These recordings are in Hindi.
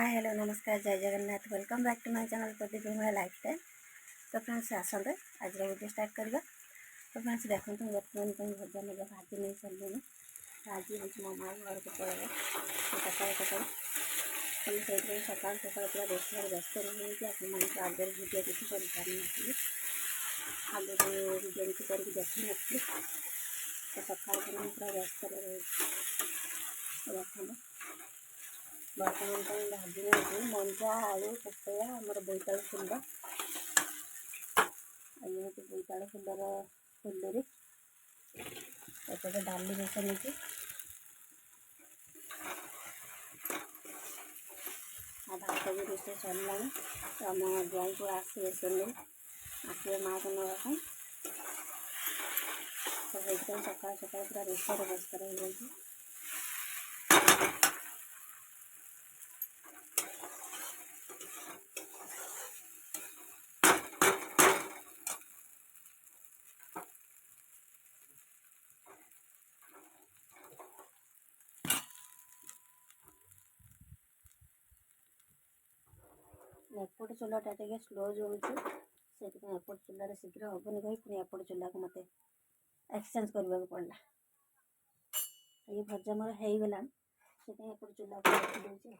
हाय हेलो नमस्कार जय Jagannath welcome back to my channel Pradeep मेरा लाइफस्टाइल। तो फ्रेंड्स आसते आज वीडियो स्टार्ट करवा। तो फ्रेंड्स देखो बर्तमान भजा मजा भाजी नहीं सारे आज हूँ मो माँ घर को पड़े सकाल सकाल से सकाल सकाल पूरा व्यस्त व्यस्त रही आप आगे वीडियो किसी कर आगे वीडियो किसी कर देखी नी तो सकाल पूरा व्यस्त रही बर्तमान भाजी नहीं मंजा आलू पपया आमर बोईतालु फुल आमती बोईतालु फुलर फुलरी एपटे डाली बेसन की भात भी रोषे सरला तो आम ज्वाई को आसवे सुनी आसवे माँ को नापी तो एकदम सकाल सकाल पूरा रोषे व्यस्त रही एपट चूल्हाटा टे स्लो जलुचे से एपट चूल्हार शीघ्र हेनी कही पुणी एपट चूल्हा को मत एक्सचेंज करने को पड़ा। ये भजा मोर हो गला से एपट चूल्हा को रखी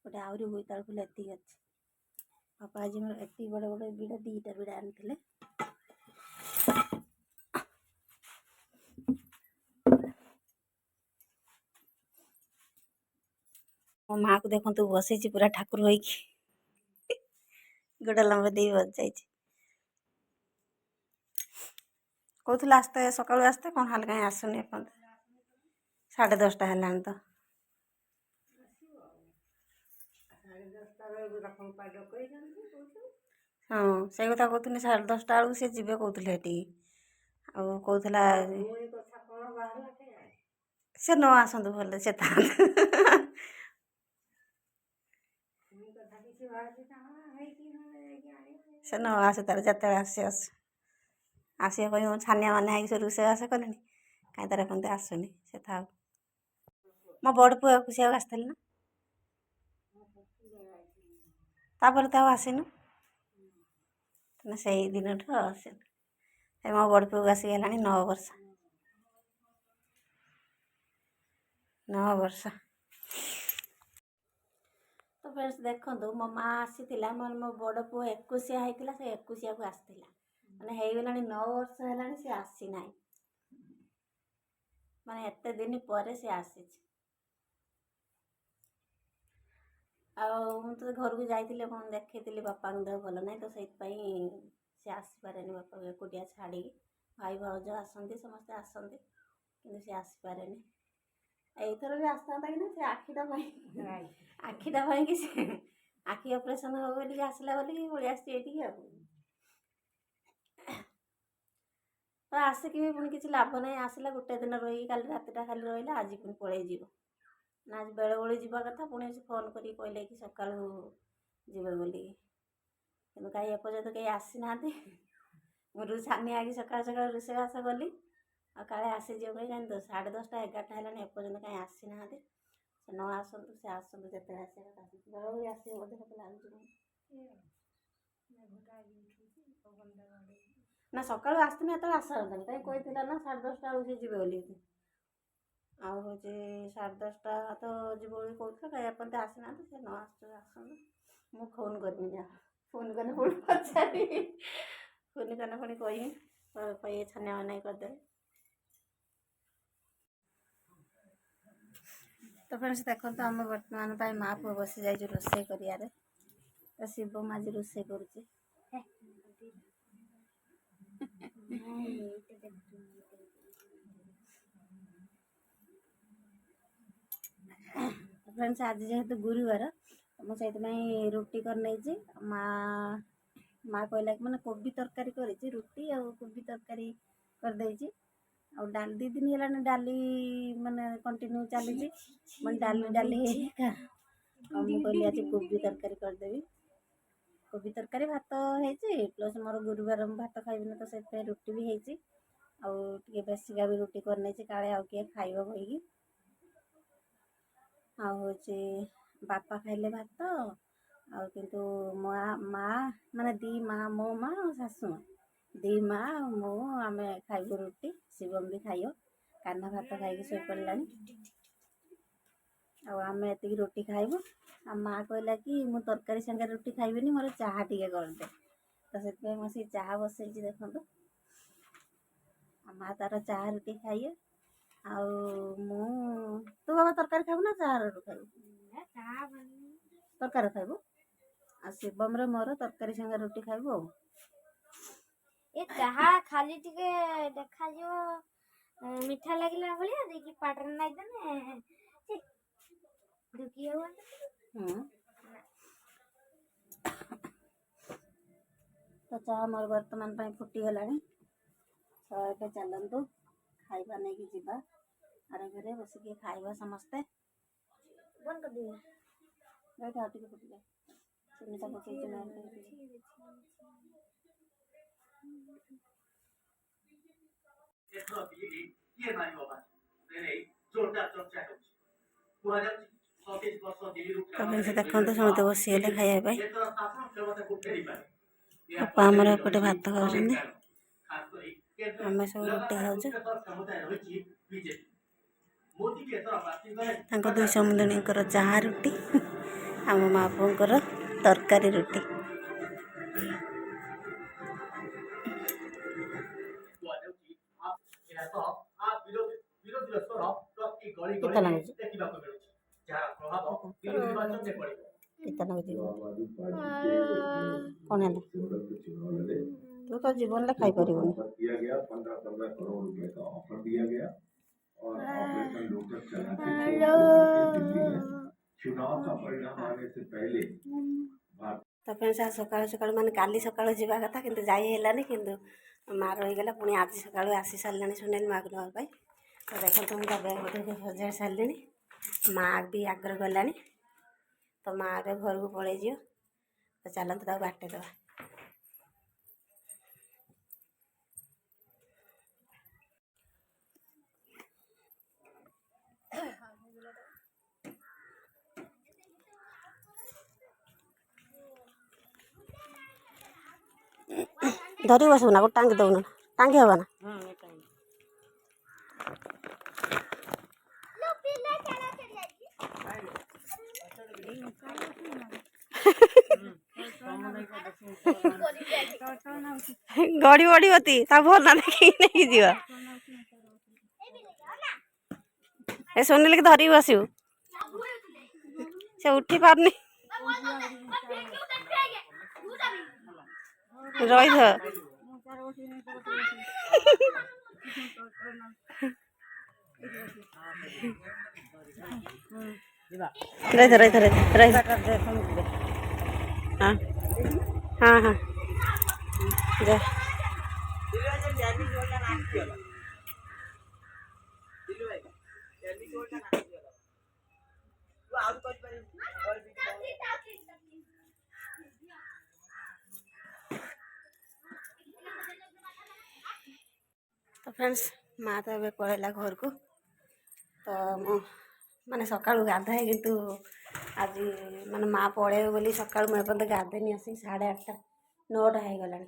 गोटे आहरी बोईतालु फुल एति अच्छे बापा आज मोर एति बड़े बड़े बिड़ा दीटा बिड़ा आनी मो माँ को देखो बसई पूरा ठाकुर हो गोड़ा लंबा दे बस जाए कहूला आसते सकालू आसते कौन हाल कहीं आसुनी 10:30 है तो हाँ से कथा कहते 10:30 बेलू सी जी कहते कहला से न आसतु भले से से न आस तार जिते आस आसिया कह छानिया मानिया से रोषेईबास कले कहीं तार एपते आसुनी से था मो बड़ पुआ खुशिया आसती ना तापर तो आसीनु से दिन मो बड़ पुआ आसीगला 9 वर्ष 9 वर्ष। तो फ्रेंड्स देखो मो माँ आसी मो बड़ पु 21 होता से 21 को आसला मैंने हो गला 9 वर्ष है सी आसी ना माने एत दिन पर सी आसी तो घर को जाइए कौन देखी बापा देह भल ना तो से आसपे बापा एकुटिया छाड़ी भाई भाज आसती समस्ते आसती कि सी आसपे एथर भी आसता कि ना से आखिटा कि से आखि ऑपरेशन हो बोली आसला बोली पलि आसी तो आसिक भी पुणी किसी लाभ नहीं आसला गोटे दिन रही काली रातटा खाली रहा आज पुणी पलि ना आज बेले बेले जावा कथा पुणी फोन कर कहले कि सका जीवे बोली कि कहीं एपर्यंत कहीं आसी ना मुझे छानी आगे सका सका रोषेईबास कली आ काले आसीजी कहीं कहीं 10:30 11टा है एपर्यंत कहीं आसी ना से न आसतु से आसतु जिते बेले आस बोधे मत लगे ना सका आसती ये आसता कहीं कही ना 10:30 बेलू से जी बोली आउ हूँ 10:30 तो जीव बोली कहते कहीं एपते आसीना से न आसतु मु फोन करमी जा फोन करने पुणी पचारि फोन करने पुणी कही छानिया मानिया करदे। तो फ्रेंड्स देखो तो आम बर्तमान माँ पुआ बसी जाइए रोषे कर शिव माँ रोषे कर फ्रेंड्स आज जेहेतु गुरुवार मुझे रुटी कर नहीं माँ कहला कि मैंने कोबी तरकारी करी रुटी और कोबी तरकारी कर देती और डाल 2 दिन है डाली मैंने कंटिन्यू चली मैं डाली डाली कहली आज कोबी तरकारी करदेवी कोबी तरकारी भात है प्लस मोर गुरुवार भात खाइबी तो से रुटी भी है आउे बेसिका भी रुटी करने काले आउ किए खाइब कहीकि हूँ बापा खाइले भात आ किंतु माँ माने 2 माँ मो माँ और शाशु माँ 2 माँ मो आम खाइबु रुटी शिवम भी खाइब कान्हा भात खाई शो पड़ा आम एति रुटी खाइबु आ माँ कहला कि मु तरकारी संगे रुटी खाइबिनी मोर चाहा टिके करदे तो से मुझे चाहा बसई देखो माँ तार चाहा रुटी खाइए आउ तू बाबा तरकारी खाइबु ना चाहा रुटी खाइबु तरकारी खाइबु आ शिवम रे मोर तरकारी संगे रुटी खाइबु आ ए चाहा खाली टिके देखा जो मीठा लगिला भलिया देखि पाटर नाइ देने दुखी हो तो चाहा मोर वर्तमान फुटी गलानी तो ये चलतु खाइबा नहीं कि जीवा आरे घरे बसिक खाइबा समस्ते बंद कर दिए बैठ आ टिके फुटी जाए चिन्नीटा पकई तब से देखते समस्त बसीगले खाइबा बापा आमर एपटे भात खाऊँ आम सब रुटी खाऊँ दुई समुदणी चाहा रुटी आम माँ पुओं तरकारी रुटी कितना लगुच कौन है तू तो जीवन खाई पार तो फ्रेंड्स सका सका माने काली सका जावा कथा कि जाइलानी कि माँ रहीगला पुणी आज सका आसी सारे सुनील माँ को नाप तो देखो मुझे बैग सजा सारे माँ भी आगर गला तो माँ घर को पलि जा तो चलते बाटे दबा धरी बसबू ना टांगी दौन टांगी हवा ना गड़ी बड़ी होती भल ना देखी नहीं जीवा ए सुनिल कि धरी बसबू से उठी पारनी रही हाँ हाँ हाँ जा तो फ्रेंड्स माँ तो ये पलैला घर को तो माने सका गाधाए किंतु आज माने माँ पड़े बोली सका मुझे गाधेनी आसी 8:30 9टा हो गला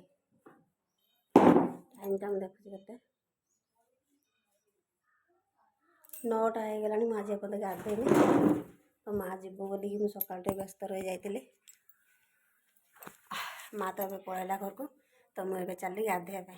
टाइमटा मुझे देखुची के 9टा हो गला मुझे एपते गाधेनी तो माँ जीव बोली मुझे सका व्यस्त रही जाइली माँ तो ये पलैला घर को तो मुझे चली गाधे।